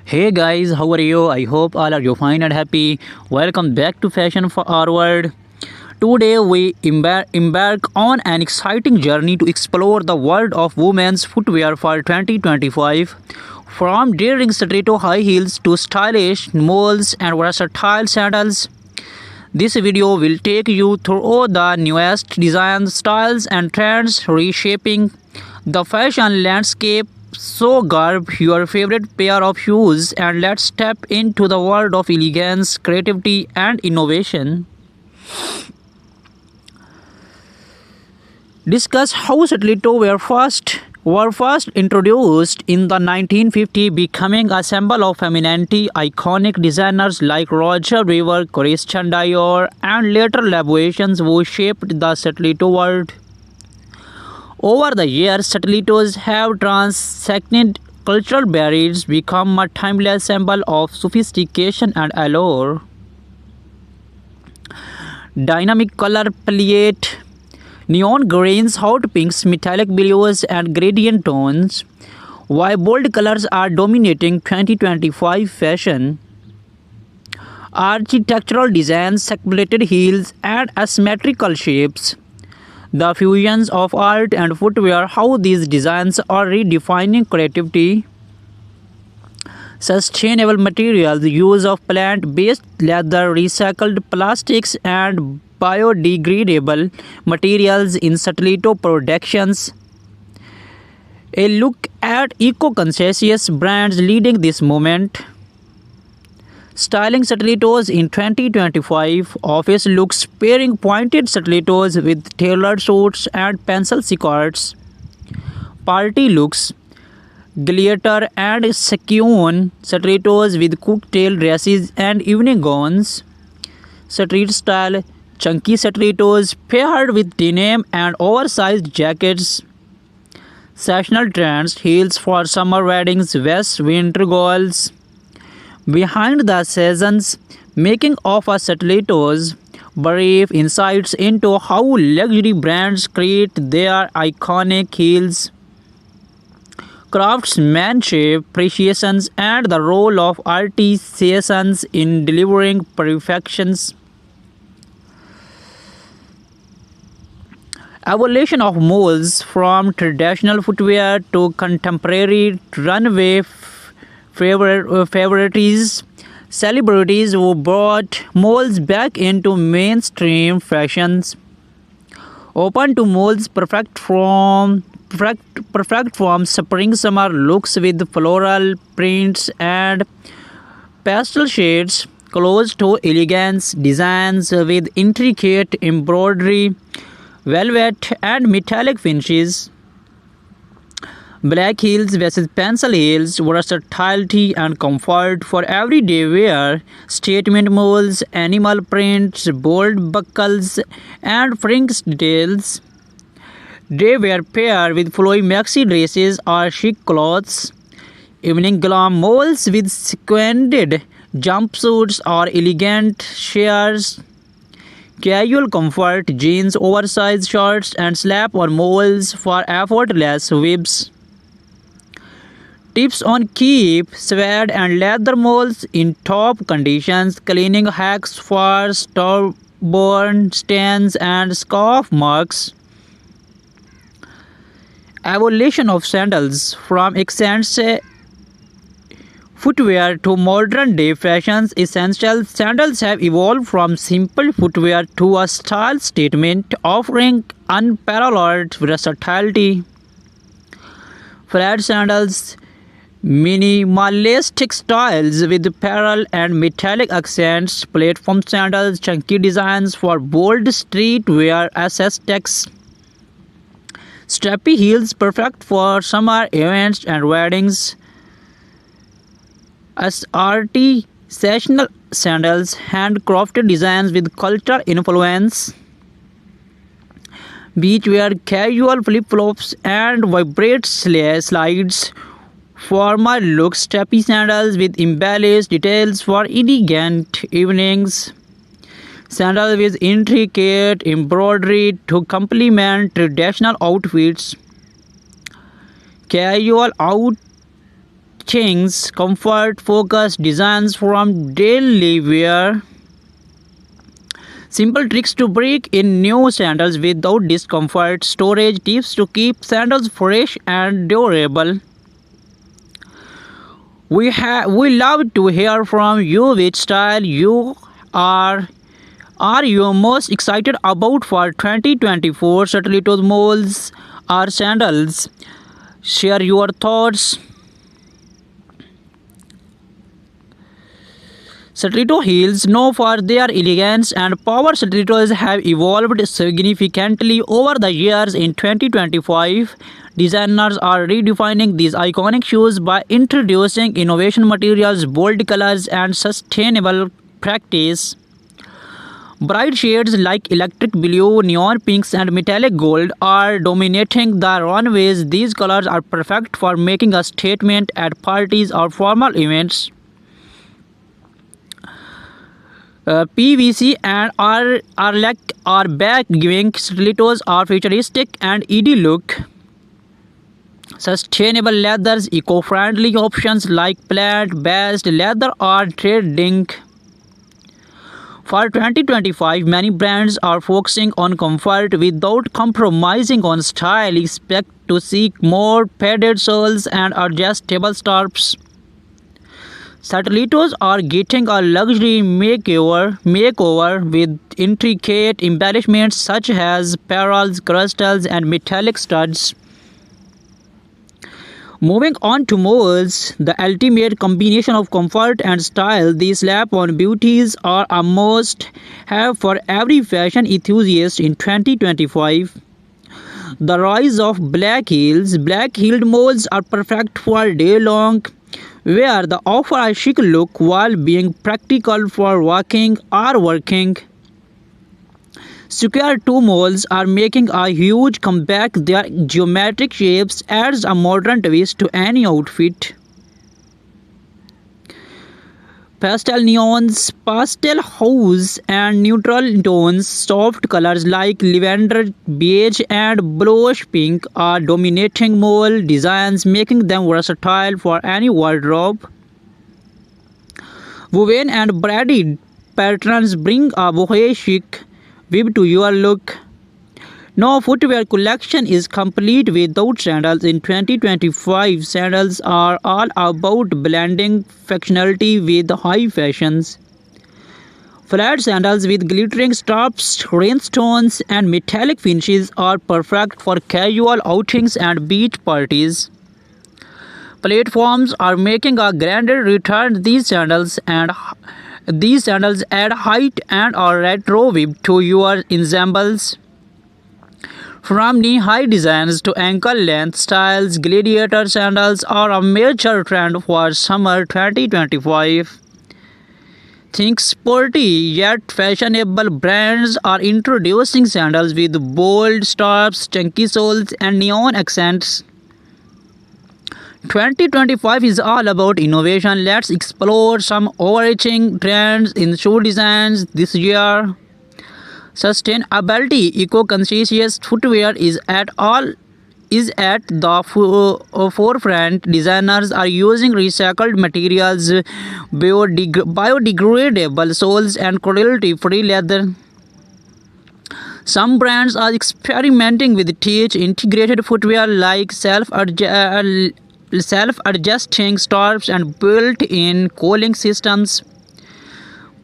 Hey guys, how are you? I hope all are you fine and happy. Welcome back to Fashion Forward. Today we embark on an exciting journey to explore the world of women's footwear for 2025. From daring stiletto high heels to stylish moles and versatile sandals, this video will take you through the newest designs, styles, and trends reshaping the fashion landscape. So, grab your favorite pair of shoes and let's step into the world of elegance, creativity, and innovation. Discuss how stiletto were first introduced in the 1950s, becoming a symbol of femininity. Iconic designers like Roger Weaver, Christian Dior, and later Labuations who shaped the stiletto world. Over the years, stilettos have transcended cultural barriers, become a timeless symbol of sophistication and allure. Dynamic color palette, neon greens, hot pinks, metallic blues, and gradient tones. While bold colors are dominating 2025 fashion, architectural designs, separated heels, and asymmetrical shapes. The fusions of art and footwear, how these designs are redefining creativity. Sustainable materials, use of plant-based leather, recycled plastics, and biodegradable materials in stiletto productions. A look at eco-conscious brands leading this movement. Styling stilettos in 2025, office looks pairing pointed stilettos with tailored suits and pencil skirts. Party looks, glitter and sequin stilettos with cocktail dresses and evening gowns. Street style, chunky stilettos paired with denim and oversized jackets. Seasonal trends, heels for summer weddings, vests, winter goals. Behind the seasons, making of a stilettos, brief insights into how luxury brands create their iconic heels, craftsmanship, precisions, and the role of artisans in delivering perfections. Evolution of moles from traditional footwear to contemporary runway favorites, celebrities who brought moles back into mainstream fashions, open to moles perfect from spring summer looks with floral prints and pastel shades, close to elegance designs with intricate embroidery, velvet and metallic finishes. Black heels versus pencil heels, versatility and comfort for everyday wear, statement molds, animal prints, bold buckles, and fringe details. They were paired with flowy maxi dresses or chic clothes. Evening glam molds with sequined jumpsuits or elegant shears. Casual comfort, jeans, oversized shorts, and slap-on molds for effortless whips. Tips on keep suede and leather molds in top conditions, cleaning hacks for stubborn stains and scuff marks. Evolution of sandals, from accents footwear to modern day fashions essentials, sandals have evolved from simple footwear to a style statement offering unparalleled versatility. Flat sandals, minimalistic styles with pearl and metallic accents, platform sandals, chunky designs for bold streetwear aesthetics, strappy heels perfect for summer events and weddings, as artisanal sandals, handcrafted designs with cultural influence, beachwear, casual flip-flops, and vibrant slides. Formal looks, strappy sandals with embellished details for elegant evenings. Sandals with intricate embroidery to complement traditional outfits. Casual things, comfort-focused designs from daily wear. Simple tricks to break in new sandals without discomfort. Storage tips to keep sandals fresh and durable. We love to hear from you which style you are you most excited about for 2024 stilettos, molds or sandals. Share your thoughts. Stiletto heels, known for their elegance and power, stilettos have evolved significantly over the years. In 2025, designers are redefining these iconic shoes by introducing innovation materials, bold colors, and sustainable practice. Bright shades like electric blue, neon pinks, and metallic gold are dominating the runways. These colors are perfect for making a statement at parties or formal events. PVC and are back, giving stilettos a futuristic and ED look. Sustainable leathers, eco-friendly options like plant-based leather are trending. For 2025, many brands are focusing on comfort without compromising on style. Expect to see more padded soles and adjustable straps. Stilettos are getting a luxury makeover with intricate embellishments such as pearls, crystals, and metallic studs. Moving on to molds, the ultimate combination of comfort and style. These slap-on beauties are a must-have for every fashion enthusiast in 2025. The rise of black heels. Black-heeled molds are perfect for day-long wear. They offer a chic look while being practical for walking or working. Square toe molds are making a huge comeback. Their geometric shapes adds a modern twist to any outfit. Pastel neons, pastel hues, and neutral tones, soft colors like lavender, beige, and bluish pink are dominating mole designs, making them versatile for any wardrobe. Woven and braided patterns bring a boho chic vibe to your look. No footwear collection is complete without sandals. In 2025, sandals are all about blending functionality with high fashions. Flat sandals with glittering straps, rhinestones, and metallic finishes are perfect for casual outings and beach parties. Platforms are making a grander return. These sandals add height and a retro vibe to your ensembles. From knee-high designs to ankle-length styles, gladiator sandals are a major trend for summer 2025. Think sporty yet fashionable brands are introducing sandals with bold straps, chunky soles, and neon accents. 2025 is all about innovation. Let's explore some overarching trends in shoe designs this year. Sustainability, eco-conscious footwear is at the forefront. Designers are using recycled materials, biodegradable soles, and cruelty-free leather. Some brands are experimenting with integrated footwear like self-adjusting straps and built-in cooling systems.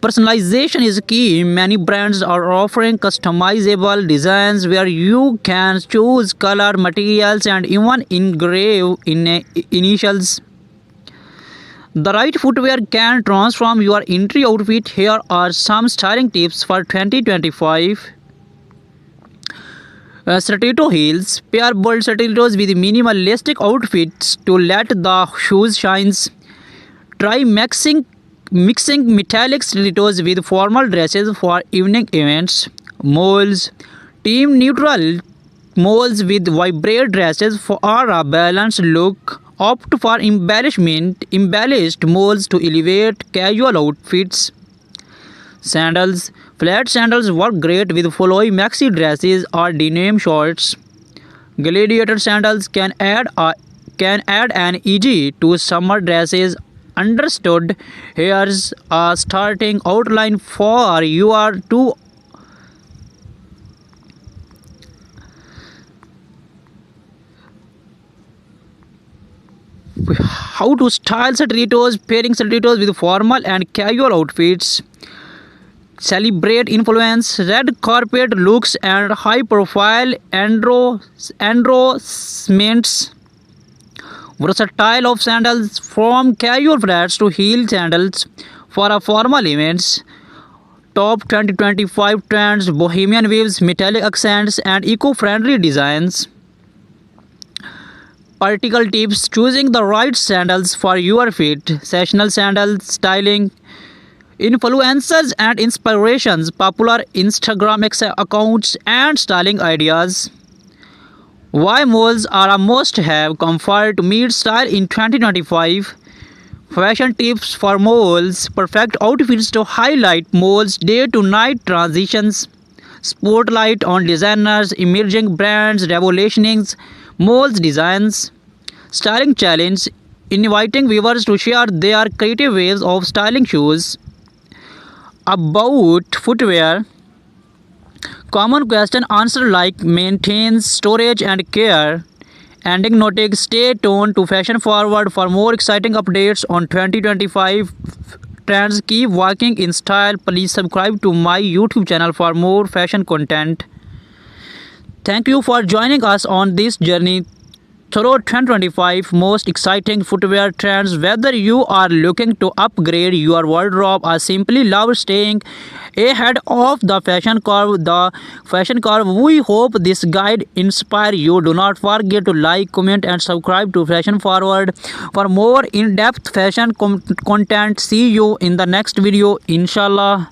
Personalization is key. Many brands are offering customizable designs where you can choose color, materials, and even engrave initials. The right footwear can transform your entry outfit. Here are some styling tips for 2025. Stiletto heels. Pair bold stilettos with minimalistic outfits to let the shoes shine. Try mixing metallic stilettos with formal dresses for evening events. Moles. Team neutral moles with vibrant dresses for a balanced look. Opt for embellished moles to elevate casual outfits. Sandals. Flat sandals work great with flowy maxi dresses or denim shorts. Gladiator sandals can add a can add an easy to summer dresses. Understood. Here's a starting outline for your two. How to style stilettos, pairing stilettos with formal and casual outfits. Celebrate influence, red carpet looks, and high profile endorsements. Versatile of sandals from casual flats to heel sandals for a formal events. Top 2025 trends, bohemian waves, metallic accents, and eco-friendly designs. Practical tips, choosing the right sandals for your feet, sessional sandal styling, influencers and inspirations, popular Instagram accounts, and styling ideas. Why malls are a must have, comfort meets style in 2025. Fashion tips for malls, perfect outfits to highlight malls' day to night transitions. Spotlight on designers, emerging brands, revolutioning malls designs. Styling challenge, inviting viewers to share their creative ways of styling shoes. About footwear, common question answer like maintains storage and care. Ending noting, stay tuned to Fashion Forward for more exciting updates on 2025 trends. Keep walking in style. Please subscribe to my YouTube channel for more fashion content. Thank you for joining us on this journey through 2025 most exciting footwear trends. Whether you are looking to upgrade your wardrobe or simply love staying ahead of the fashion curve, we hope this guide inspire you. Do not forget to like, comment, and subscribe to Fashion Forward for more in-depth fashion content. See you in the next video, inshallah.